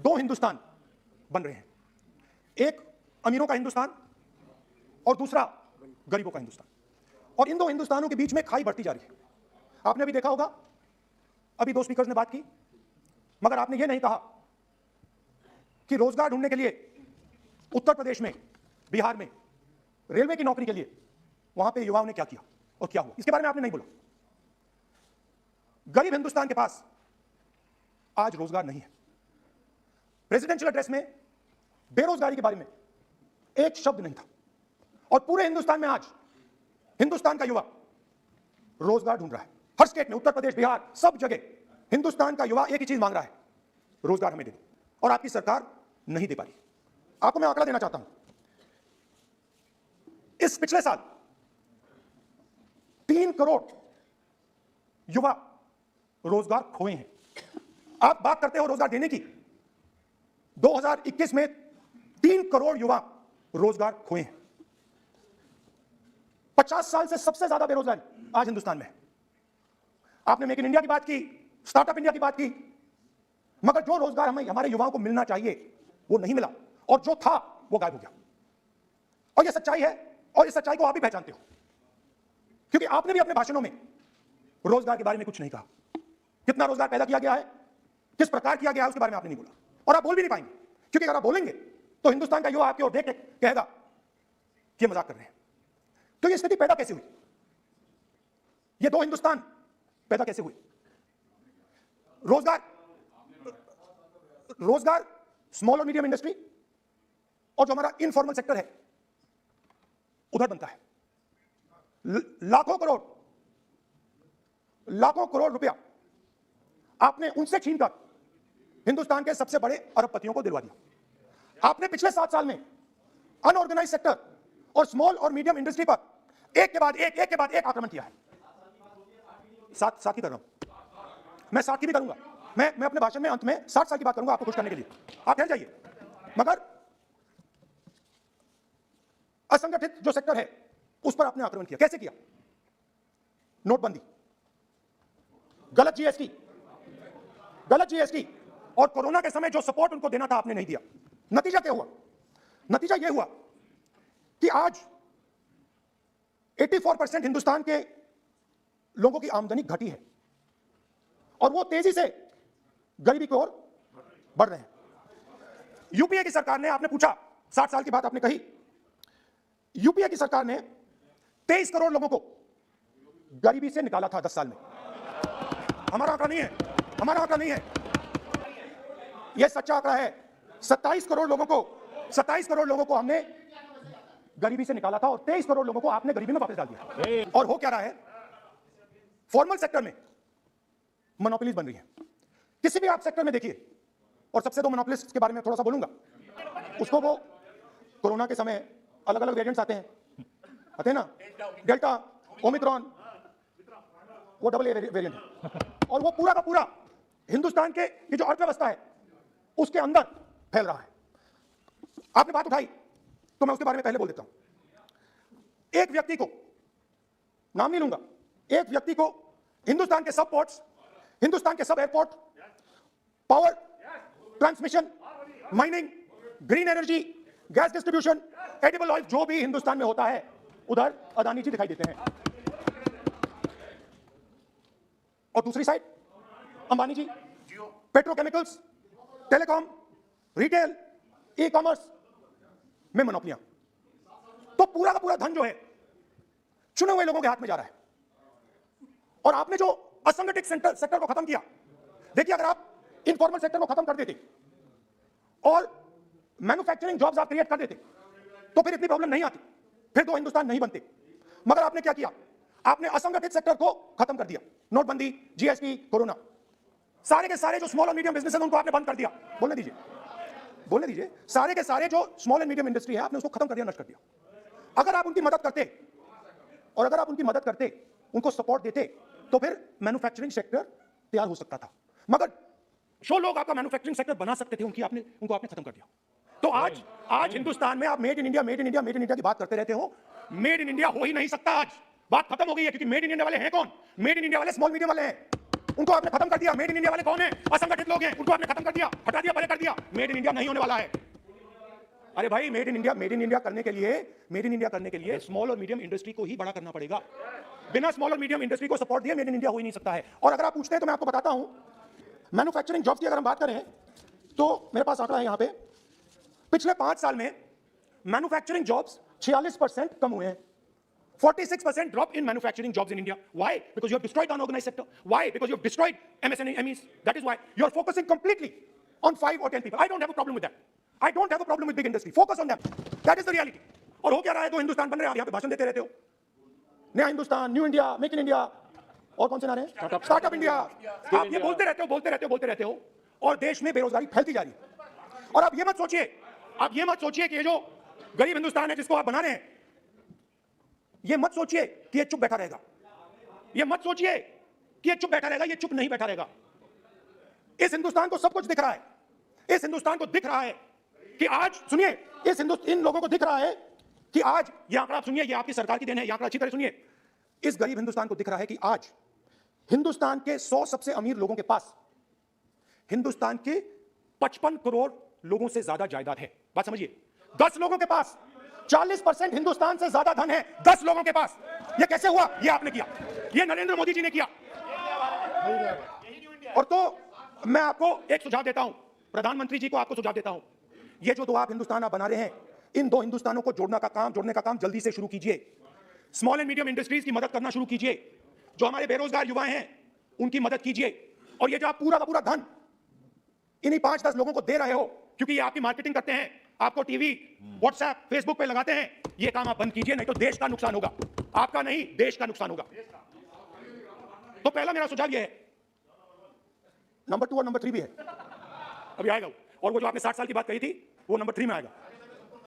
दो हिंदुस्तान बन रहे हैं, एक अमीरों का हिंदुस्तान और दूसरा गरीबों का हिंदुस्तान। और इन दो हिंदुस्तानों के बीच में खाई बढ़ती जा रही है। आपने अभी देखा होगा, अभी दो स्पीकर्स ने बात की, मगर आपने यह नहीं कहा कि रोजगार ढूंढने के लिए उत्तर प्रदेश में, बिहार में रेलवे की नौकरी के लिए वहां पे युवाओं ने क्या किया और क्या हुआ, इसके बारे में आपने नहीं बोला। गरीब हिंदुस्तान के पास आज रोजगार नहीं है। प्रेसिडेंशियल एड्रेस में बेरोजगारी के बारे में एक शब्द नहीं था, और पूरे हिंदुस्तान में आज हिंदुस्तान का युवा रोजगार ढूंढ रहा है। हर स्टेट में, उत्तर प्रदेश, बिहार, सब जगह हिंदुस्तान का युवा एक ही चीज मांग रहा है, रोजगार हमें दे दो, और आपकी सरकार नहीं दे पा रही। आपको मैं आंकड़ा देना चाहता हूं, इस पिछले साल 3 करोड़ युवा रोजगार खोए हैं। आप बात करते हो रोजगार देने की, 2021 में 3 करोड़ युवा रोजगार खोए हैं। 50 साल से सबसे ज्यादा बेरोजगारी आज हिंदुस्तान में है। आपने मेक इन इंडिया की बात की, स्टार्टअप इंडिया की बात की, मगर जो रोजगार हमें, हमारे युवाओं को मिलना चाहिए वो नहीं मिला, और जो था वो गायब हो गया। और ये सच्चाई है, और इस सच्चाई को आप भी पहचानते हो, क्योंकि आपने भी अपने भाषणों में रोजगार के बारे में कुछ नहीं कहा। कितना रोजगार पैदा किया गया है, किस प्रकार किया गया है, उसके बारे में आपने नहीं बोला, और आप बोल भी नहीं पाएंगे, क्योंकि अगर आप बोलेंगे तो हिंदुस्तान का युवा आपकी ओर देख के कहेगा कि मजाक कर रहे हैं। तो ये स्थिति पैदा कैसे हुई? ये दो हिंदुस्तान पैदा कैसे हुए? रोजगार स्मॉल और मीडियम इंडस्ट्री और जो हमारा इनफॉर्मल सेक्टर है उधर बनता है। लाखों करोड़ रुपया आपने उनसे छीनकर हिंदुस्तान के सबसे बड़े अरबपतियों को दिलवा दिया। आपने पिछले 7 साल में अनऑर्गेनाइज सेक्टर और स्मॉल और मीडियम इंडस्ट्री पर एक के बाद एक आक्रमण किया है। सात की कर रहा हूं मैं, 7 की भी करूंगा मैं अपने भाषण में अंत में 60 साल की बात करूंगा आपको खुश करने के लिए, आप ठहर जाइए। मगर असंगठित जो सेक्टर है उस पर आपने आक्रमण किया। कैसे किया? नोटबंदी, गलत जीएसटी और कोरोना के समय जो सपोर्ट उनको देना था आपने नहीं दिया। नतीजा क्या हुआ? नतीजा यह हुआ कि आज 84% हिंदुस्तान के लोगों की आमदनी घटी है, और वो तेजी से गरीबी की ओर बढ़ रहे हैं। यूपीए की सरकार ने, आपने पूछा 60 साल की बात आपने कही, यूपीए की सरकार ने 23 करोड़ लोगों को गरीबी से निकाला था 10 साल में। हमारा आंकड़ा नहीं है, यह सच्चा आंकड़ा है। 27 करोड़ लोगों को हमने गरीबी से निकाला था, और 23 करोड़ लोगों को आपने गरीबी में वापस डाल दिया। और हो क्या रहा है? फॉर्मल सेक्टर में मोनोपोलीज बन रही है। किसी भी आप सेक्टर में देखिए, और सबसे दो मोनोपोलिस्ट के बारे में थोड़ा सा बोलूंगा। उसको वो कोरोना के समय अलग अलग वेरिएंट्स आते हैं ना, डेल्टा, ओमिक्रॉन, वो डबल ए वेरिएंट है, और वो पूरा का पूरा हिंदुस्तान के ये जो अर्थव्यवस्था है उसके अंदर फैल रहा है। आपने बात उठाई तो मैं उसके बारे में पहले बोल देता हूं। एक व्यक्ति को, नाम नहीं लूंगा, एक व्यक्ति को हिंदुस्तान के सब पोर्ट्स, हिंदुस्तान के सब airport, power transmission, mining, green energy, gas distribution, edible oil, जो भी हिंदुस्तान में होता है उधर अदानी जी दिखाई देते हैं। और दूसरी side Ambani ji, petrochemicals, telecom, retail, e commerce में मोनोपोलियां। तो पूरा का पूरा धन जो है चुने हुए लोगों के हाथ में जा रहा है। और आपने जो असंगठित सेक्टर को खत्म किया, देखिए अगर आप इनफॉर्मल सेक्टर को खत्म कर देते और मैन्युफैक्चरिंग जॉब्स आप क्रिएट कर देते तो फिर इतनी प्रॉब्लम नहीं आती, फिर दो हिंदुस्तान नहीं बनते। मगर आपने क्या किया? आपने असंगठित सेक्टर को खत्म कर दिया। नोटबंदी, जीएसटी, कोरोना, सारे के सारे जो स्मॉल और मीडियम बिजनेस है उनको आपने बंद कर दिया। बोलने दीजिए। सारे के सारे जो स्मॉल एंड मीडियम इंडस्ट्री है आपने उसको खत्म कर दिया, नष्ट कर दिया। अगर आप उनकी मदद करते, उनको सपोर्ट देते, तो फिर मैन्युफैक्चरिंग सेक्टर तैयार हो सकता था। मगर जो लोग आपका मैन्युफैक्चरिंग सेक्टर बना सकते थे उनको आपने खत्म कर दिया। तो आज हिंदुस्तान में आप मेड इन इंडिया की बात करते रहते हो। मेड इन इंडिया हो ही नहीं सकता। आज बात खत्म हो गई है, क्योंकि मेड इन इंडिया वाले हैं कौन? मेड इन इंडिया वाले स्मॉल मीडियम वाले हैं। उनको आपने खत्म कर दिया। मेड इन इंडिया वाले कौन है? असंगठित लोग हैं, उनको आपने खत्म कर दिया, हटा दिया, परे कर दिया। मेड इन इंडिया नहीं होने वाला है। अरे भाई, मेड इन इंडिया करने के लिए स्मॉल और मीडियम इंडस्ट्री को ही बड़ा करना पड़ेगा। बिना स्मॉल और मीडियम इंडस्ट्री को सपोर्ट दिए मेड इन इंडिया हो ही नहीं सकता है। और अगर आप पूछते हैं तो मैं आपको बताता हूं, मैन्युफैक्चरिंग जॉब्स की अगर हम बात करें तो मेरे पास आंकड़ा है यहां पे, पिछले 5 साल में मैन्युफैक्चरिंग जॉब्स 46% कम हुए हैं। 46% drop in manufacturing jobs in India. Why? Because you have destroyed the unorganized sector. Why? Because you have destroyed MSMEs. That is why you are focusing completely on 5 or 10 people. I don't have a problem with that. I don't have a problem with big industry. Focus on them. That is the reality. और हो क्या रहा है? 2 हिंदुस्तान बन रहे हैं, आप यहाँ पे भाषण देते रहते हो, नया Hindustan, new India, make in India, और कौन से नारे हैं? Startup India. आप ये बोलते रहते हो और देश में बेरोजगारी फैलती जा रही है। और आप ये मत सोचिए कि ये जो गरीब हिंदुस्तान है जिसको आप बना रहे हैं, ये मत सोचिए कि ये चुप बैठा रहेगा। ये मत सोचिए कि ये चुप बैठा रहेगा, ये चुप नहीं बैठा रहेगा। इस हिंदुस्तान को सब कुछ दिख रहा है। इस हिंदुस्तान को दिख रहा है कि आज, सुनिए, इन लोगों को दिख रहा है कि आज, ये आंकड़ा आप सुनिए, ये आपकी सरकार की देन है, ये आंकड़ा अच्छी तरह सुनिए। इस गरीब हिंदुस्तान को दिख रहा है कि आज हिंदुस्तान के 100 सबसे अमीर लोगों के पास हिंदुस्तान के 55 करोड़ लोगों से ज्यादा जायदाद है। बात समझिए, 10 लोगों के पास 40% हिंदुस्तान से ज्यादा धन है। 10 लोगों के पास। ये कैसे हुआ? ये आपने किया, ये नरेंद्र मोदी जी ने किया। और तो मैं आपको एक सुझाव देता हूं, प्रधानमंत्री जी को आपको सुझाव देता हूं, ये जो 2 आप हिंदुस्तान आप बना रहे हैं, इन 2 हिंदुस्तानों को जोड़ने का काम जल्दी से शुरू कीजिए। स्मॉल एंड मीडियम इंडस्ट्रीज की मदद करना शुरू कीजिए। जो हमारे बेरोजगार युवा हैं उनकी मदद कीजिए। और ये जो आप पूरा का पूरा धन इन्हीं 5-10 लोगों को दे रहे हो, क्योंकि ये आपकी मार्केटिंग करते हैं, आपको टीवी, व्हाट्सएप, फेसबुक पे लगाते हैं, ये काम आप बंद कीजिए, नहीं तो देश का नुकसान होगा। आपका नहीं, देश का नुकसान होगा। तो पहला मेरा सुझाव ये है। नंबर 2 और नंबर 3 भी है, अभी आएगा वो। और वो जो आपने 60 साल की बात कही थी, वो नंबर 3 में आएगा।